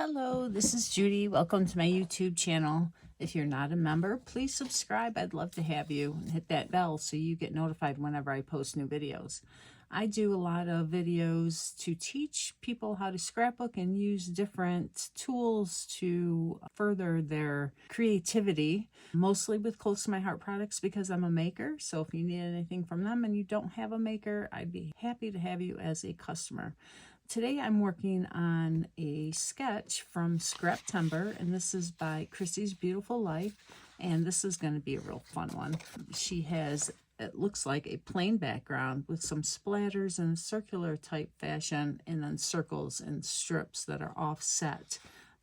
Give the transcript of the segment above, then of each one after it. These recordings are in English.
Hello, this is Judy. Welcome to my YouTube channel. If you're not a member, please subscribe. I'd love to have you. And hit that bell so you get notified whenever I post new videos. I do a lot of videos to teach people how to scrapbook and use different tools to further their creativity, mostly with close to my heart products because I'm a maker. So if you need anything from them and you don't have a maker, I'd be happy to have you as a customer. Today I'm working on a sketch from Scraptember, and this is by Chrissy's Beautiful Life, and this is going to be a real fun one. She has, it looks like a plain background with some splatters in a circular type fashion, and then circles and strips that are offset.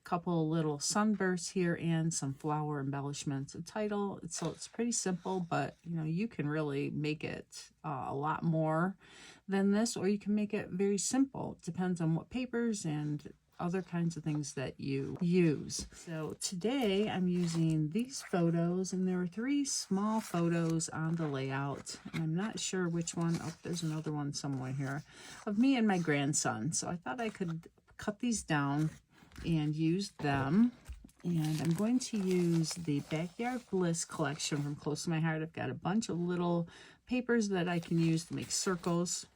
A couple little sunbursts here and some flower embellishments. A title, so it's pretty simple, but you know, you can really make it a lot more than this, or you can make it very simple. It depends on what papers and other kinds of things that you use. So today I'm using these photos, and there are 3 small photos on the layout, and I'm not sure which one. Oh, there's another one somewhere here of me and my grandson. So I thought I could cut these down and use them. And I'm going to use the Backyard Bliss collection from Close to My Heart. I've got a bunch of little papers that I can use to make circles.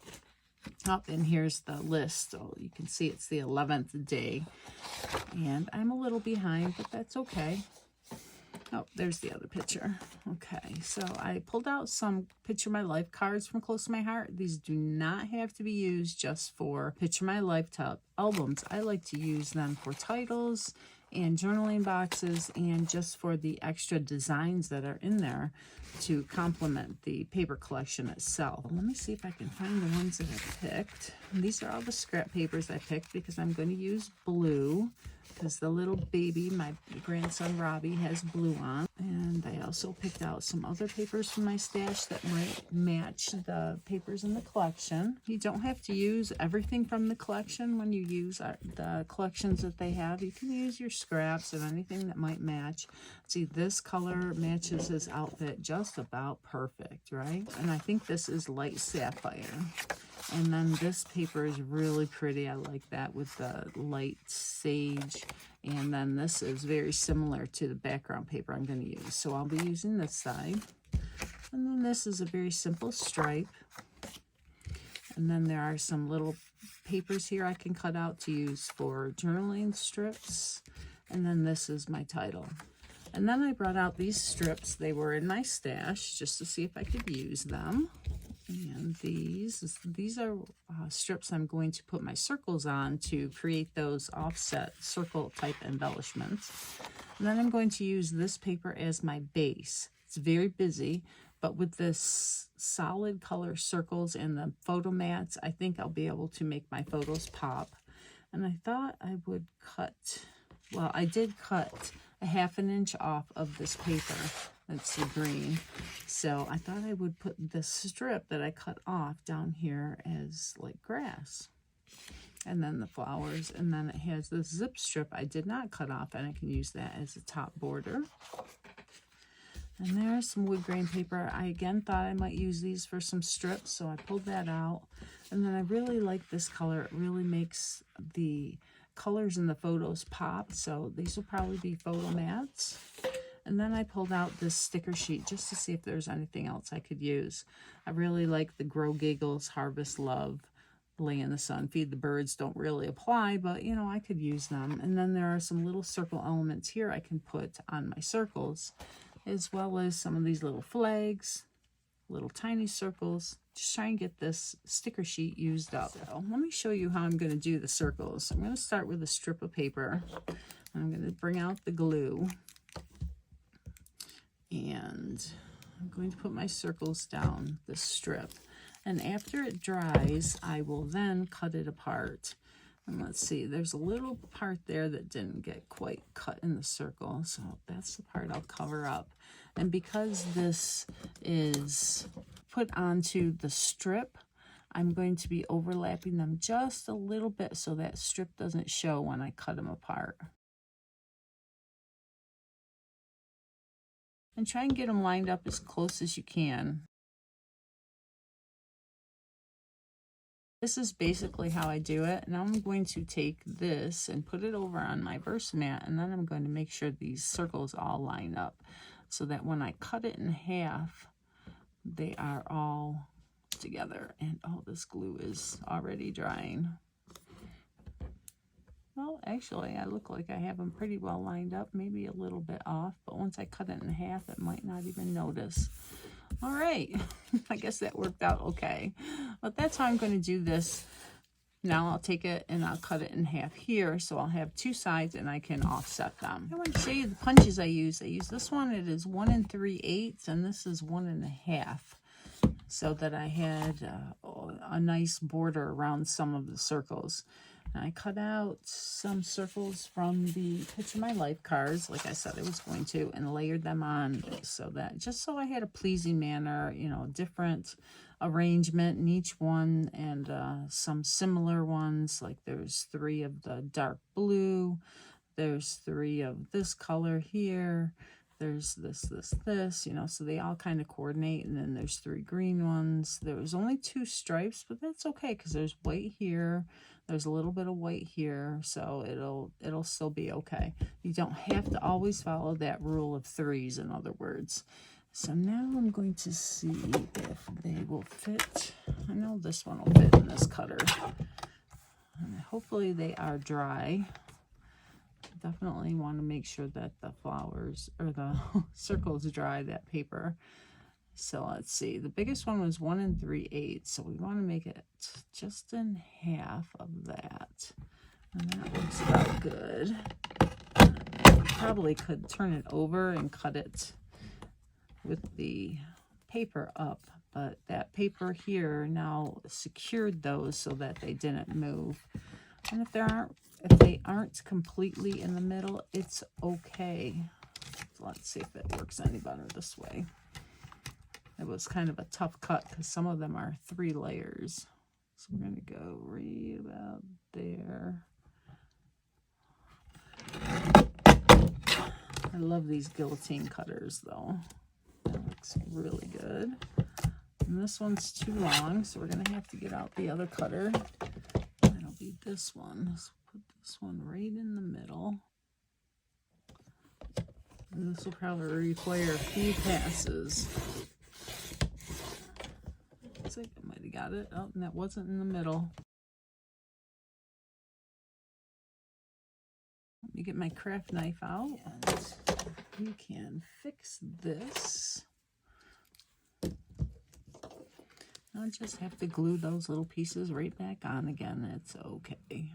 Oh, and here's the list. So you can see it's the 11th day. And I'm a little behind, but that's okay. Oh, there's the other picture. Okay, so I pulled out some Picture My Life cards from Close to My Heart. These do not have to be used just for Picture My Life type albums. I like to use them for titles and journaling boxes, and just for the extra designs that are in there to complement the paper collection itself. Let me see if I can find the ones that I picked. And these are all the scrap papers I picked because I'm going to use blue, because the little baby, my grandson Robbie, has blue on. And I also picked out some other papers from my stash that might match the papers in the collection. You don't have to use everything from the collection when you use the collections that they have. You can use your scraps and anything that might match. See, this color matches his outfit just about perfect, right? And I think this is light sapphire. And then this paper is really pretty. I like that with the light sage. And then this is very similar to the background paper I'm going to use. So I'll be using this side. And then this is a very simple stripe. And then there are some little papers here I can cut out to use for journaling strips. And then this is my title. And then I brought out these strips. They were in my stash just to see if I could use them. And these are strips I'm going to put my circles on to create those offset circle type embellishments. And then I'm going to use this paper as my base. It's very busy, but with this solid color circles and the photo mats, I think I'll be able to make my photos pop. And I thought I would cut, well, I did cut a 1/2 inch off of this paper. That's the green. So I thought I would put the strip that I cut off down here as like grass. And then the flowers. And then it has this zip strip I did not cut off, and I can use that as a top border. And there's some wood grain paper. I again thought I might use these for some strips, so I pulled that out. And then I really like this color. It really makes the colors in the photos pop. So these will probably be photo mats. And then I pulled out this sticker sheet just to see if there's anything else I could use. I really like the Grow Giggles, Harvest Love, Lay in the Sun, Feed the Birds don't really apply, but you know, I could use them. And then there are some little circle elements here I can put on my circles, as well as some of these little flags, little tiny circles. Just try and get this sticker sheet used up. So let me show you how I'm going to do the circles. I'm going to start with a strip of paper. I'm going to bring out the glue. And I'm going to put my circles down the strip. And after it dries, I will then cut it apart. And let's see, there's a little part there that didn't get quite cut in the circle. So that's the part I'll cover up. And because this is put onto the strip, I'm going to be overlapping them just a little bit so that strip doesn't show when I cut them apart. And try and get them lined up as close as you can. This is basically how I do it. Now I'm going to take this and put it over on my Versamat, and then I'm going to make sure these circles all line up so that when I cut it in half, they are all together. And oh, this glue is already drying. Well, actually, I look like I have them pretty well lined up, maybe a little bit off, but once I cut it in half, it might not even notice. All right, I guess that worked out okay. But that's how I'm going to do this. Now I'll take it and I'll cut it in half here, so I'll have two sides and I can offset them. I want to show you the punches I use. I use this one, it is 1 3/8, and this is 1 1/2, so that I had a nice border around some of the circles. And I cut out some circles from the Picture My Life cards, like I said I was going to, and layered them on so that, just so I had a pleasing manner, you know, different arrangement in each one, and some similar ones, like there's 3 of the dark blue, there's 3 of this color here, there's this, you know, so they all kind of coordinate. And then there's 3 green ones. There was only 2 stripes, but that's okay because there's white here, there's a little bit of white here, so it'll still be okay. You don't have to always follow that rule of 3s, in other words. So now I'm going to see if they will fit. I know this one will fit in this cutter, and hopefully they are dry. Definitely want to make sure that the flowers or the circles dry, that paper. So let's see, the biggest one was 1 3/8, so we want to make it just in half of that, and that looks about good. Probably could turn it over and cut it with the paper up, but that paper here now secured those so that they didn't move. And if they aren't completely in the middle, it's okay. So let's see if it works any better this way. It was kind of a tough cut because some of them are 3 layers. So we're going to go right about there. I love these guillotine cutters though. That looks really good. And this one's too long, so we're going to have to get out the other cutter. That'll be this one. So put this one right in the middle. And this will probably require a few passes. Looks like I might have got it. Oh, and that wasn't in the middle. Let me get my craft knife out, and we can fix this. I'll just have to glue those little pieces right back on again. It's okay.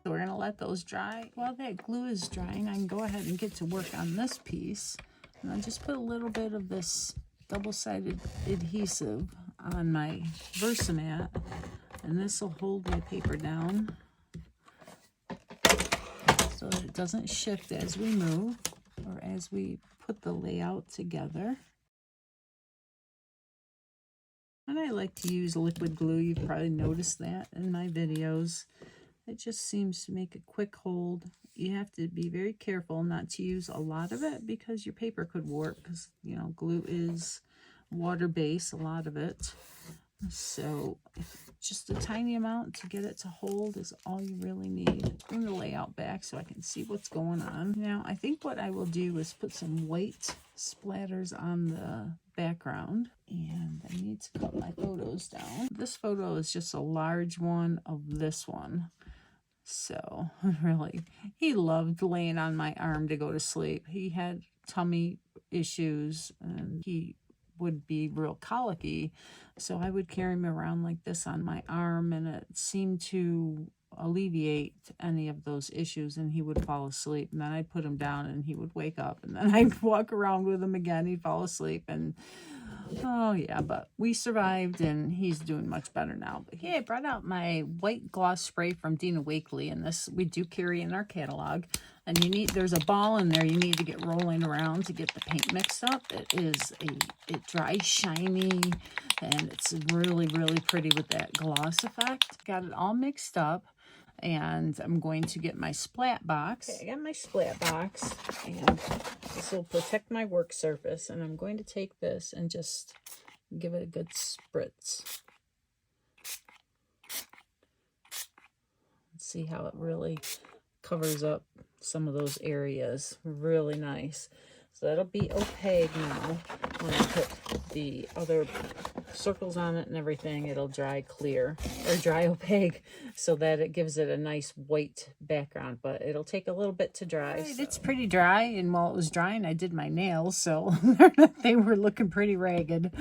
So we're going to let those dry. While that glue is drying, I can go ahead and get to work on this piece. And I'll just put a little bit of this double-sided adhesive on my Versamat, and this will hold my paper down so that it doesn't shift as we move or as we put the layout together. And I like to use liquid glue. You've probably noticed that in my videos. It just seems to make a quick hold. You have to be very careful not to use a lot of it because your paper could warp, because, you know, glue is water-based, a lot of it. So just a tiny amount to get it to hold is all you really need. Bring the layout back so I can see what's going on. Now, I think what I will do is put some white splatters on the background, and I need to cut my photos down. This photo is just a large one of this one. So really, he loved laying on my arm to go to sleep. He had tummy issues and he would be real colicky, so I would carry him around like this on my arm, and it seemed to alleviate any of those issues, and he would fall asleep. And then I'd put him down and he would wake up, and then I'd walk around with him again. He'd fall asleep, and oh yeah, but we survived, and he's doing much better now. But yeah, I brought out my white gloss spray from Dina Wakley, and this we do carry in our catalog. And there's a ball in there you need to get rolling around to get the paint mixed up. It dries shiny, and it's really, really pretty with that gloss effect. Got it all mixed up, and I'm going to get my splat box. Okay, I got my splat box, and this will protect my work surface, and I'm going to take this and just give it a good spritz. See how it really covers up some of those areas. Really nice. So that'll be opaque now. When I put the other circles on it and everything, it'll dry clear, or dry opaque, so that it gives it a nice white background, but it'll take a little bit to dry. Right, so. It's pretty dry, and while it was drying, I did my nails, so they were looking pretty ragged.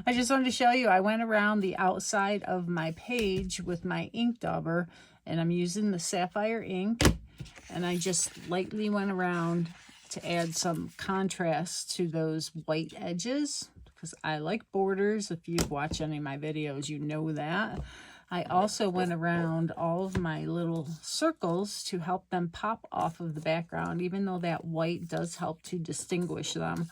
I just wanted to show you, I went around the outside of my page with my ink dauber, and I'm using the sapphire ink, and I just lightly went around to add some contrast to those white edges, because I like borders. If you've watched any of my videos, you know that. I also went around all of my little circles to help them pop off of the background, even though that white does help to distinguish them.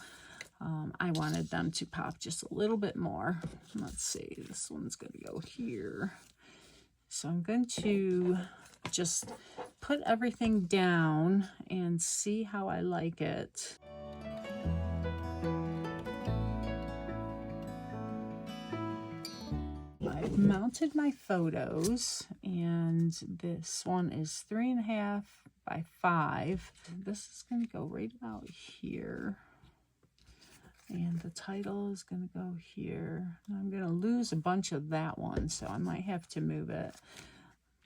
I wanted them to pop just a little bit more. Let's see, this one's going to go here. So I'm going to just put everything down and see how I like it. I've mounted my photos, and this one is 3.5 by 5. This is going to go right about here. And the title is going to go here. I'm going to lose a bunch of that one, so I might have to move it.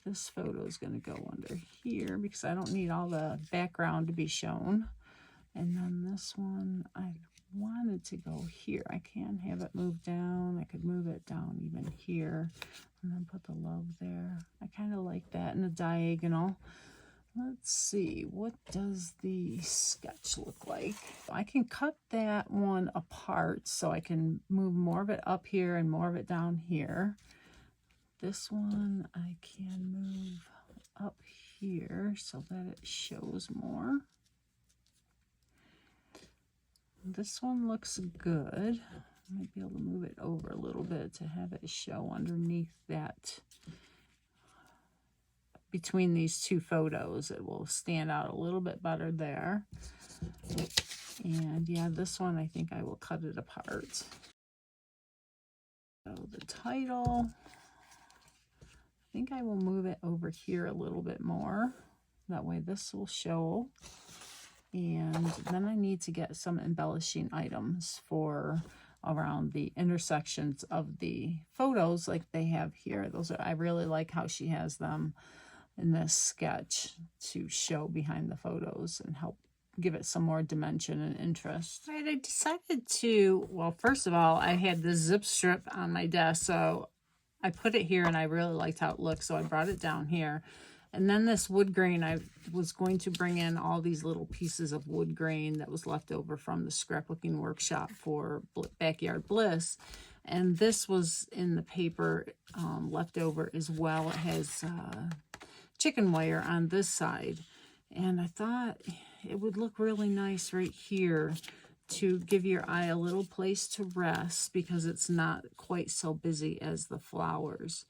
This photo is going to go under here because I don't need all the background to be shown. And then this one, I wanted to go here. I can have it moved down. I could move it down even here and then put the love there. I kind of like that in the diagonal. Let's see, what does the sketch look like? I can cut that one apart so I can move more of it up here and more of it down here. This one I can move up here so that it shows more. This one looks good. I might be able to move it over a little bit to have it show underneath that. Between these two photos, it will stand out a little bit better there. And yeah, this one, I think I will cut it apart. So the title, I think I will move it over here a little bit more. That way this will show. And then I need to get some embellishing items for around the intersections of the photos like they have here. Those are, I really like how she has them in this sketch to show behind the photos and help give it some more dimension and interest. Right, I decided to, well, first of all, I had this zip strip on my desk, so I put it here and I really liked how it looked, so I brought it down here. And then this wood grain, I was going to bring in all these little pieces of wood grain that was left over from the scrapbooking workshop for Backyard Bliss. And this was in the paper left over as well. It has chicken wire on this side, and I thought it would look really nice right here to give your eye a little place to rest because it's not quite so busy as the flowers.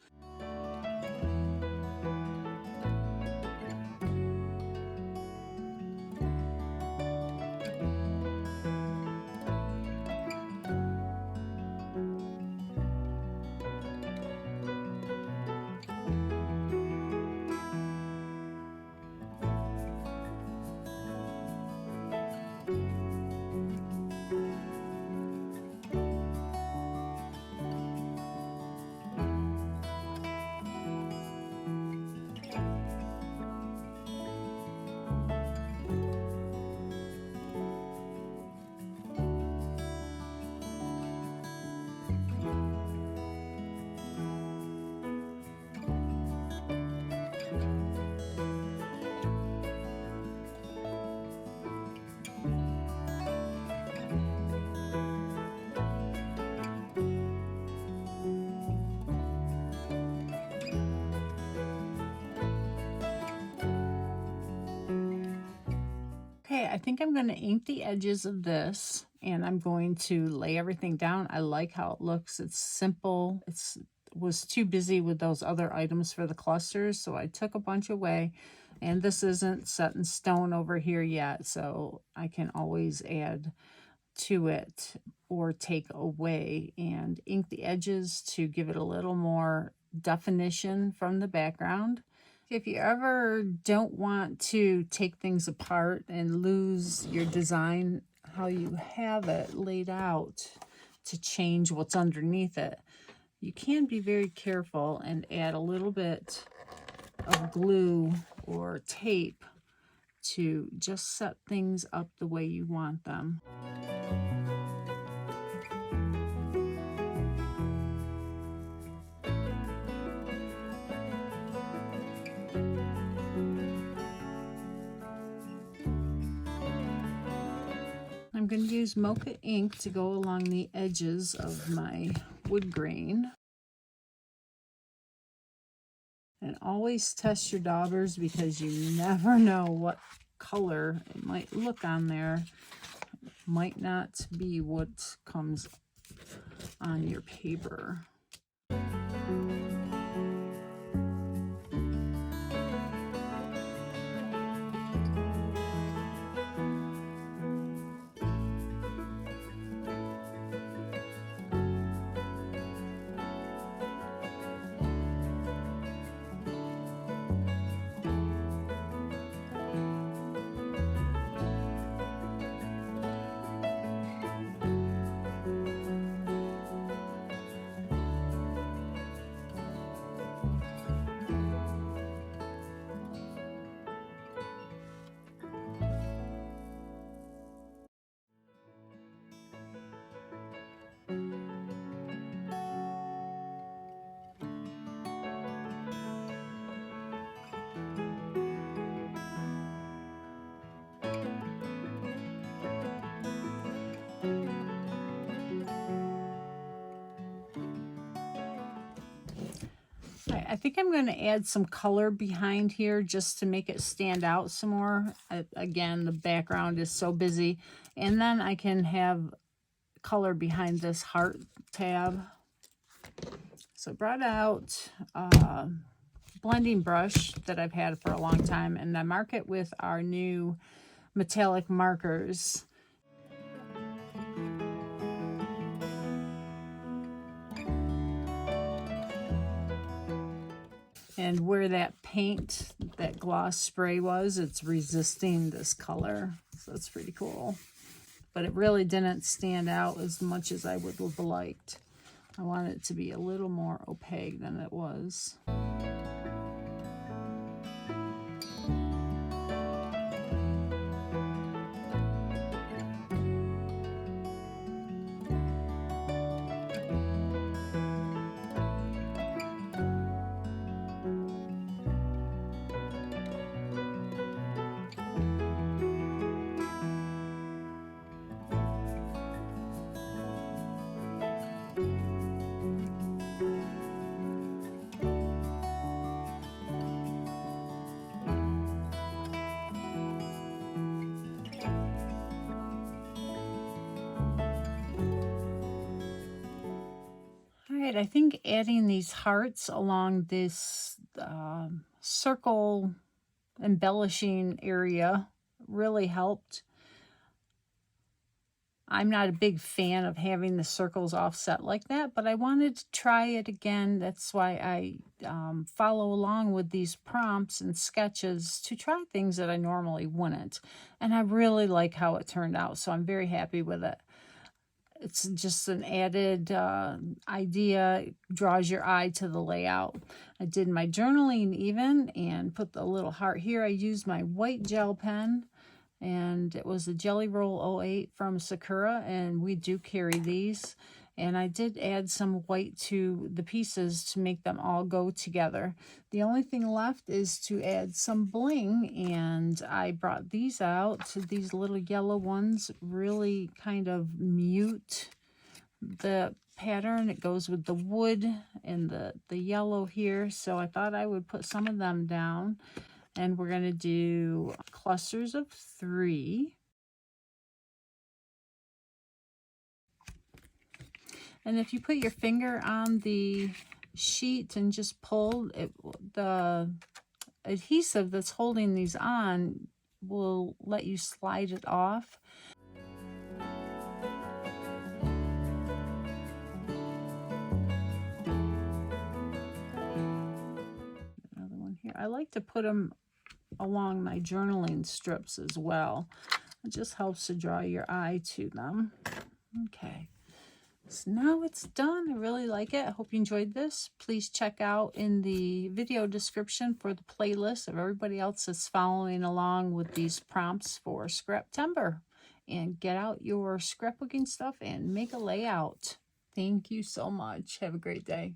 I think I'm going to ink the edges of this, and I'm going to lay everything down. I like how it looks. It's simple. It's was too busy with those other items for the clusters, so I took a bunch away. And this isn't set in stone over here yet, so I can always add to it or take away and ink the edges to give it a little more definition from the background. If you ever don't want to take things apart and lose your design, how you have it laid out to change what's underneath it, you can be very careful and add a little bit of glue or tape to just set things up the way you want them. I'm going to use mocha ink to go along the edges of my wood grain. And always test your daubers because you never know what color it might look on there. It might not be what comes on your paper. I think I'm going to add some color behind here just to make it stand out some more. Again, the background is so busy. And then I can have color behind this heart tab. So I brought out a blending brush that I've had for a long time, and I mark it with our new metallic markers. And where that paint, that gloss spray was, it's resisting this color. So that's pretty cool. But it really didn't stand out as much as I would have liked. I want it to be a little more opaque than it was. I think adding these hearts along this circle embellishing area really helped. I'm not a big fan of having the circles offset like that, but I wanted to try it again. That's why I follow along with these prompts and sketches to try things that I normally wouldn't. And I really like how it turned out, so I'm very happy with it. It's just an added idea. It draws your eye to the layout. I did my journaling even and put the little heart here. I used my white gel pen, and it was a Jelly Roll 08 from Sakura, and we do carry these. And I did add some white to the pieces to make them all go together. The only thing left is to add some bling, and I brought these out. These little yellow ones really kind of mute the pattern. It goes with the wood and the yellow here, so I thought I would put some of them down. And we're going to do clusters of 3. And if you put your finger on the sheet and just pull it, the adhesive that's holding these on will let you slide it off. Another one here. I like to put them along my journaling strips as well. It just helps to draw your eye to them. Okay. So now it's done. I really like it. I hope you enjoyed this. Please check out in the video description for the playlist of everybody else that's following along with these prompts for Scraptember. And get out your scrapbooking stuff and make a layout. Thank you so much. Have a great day.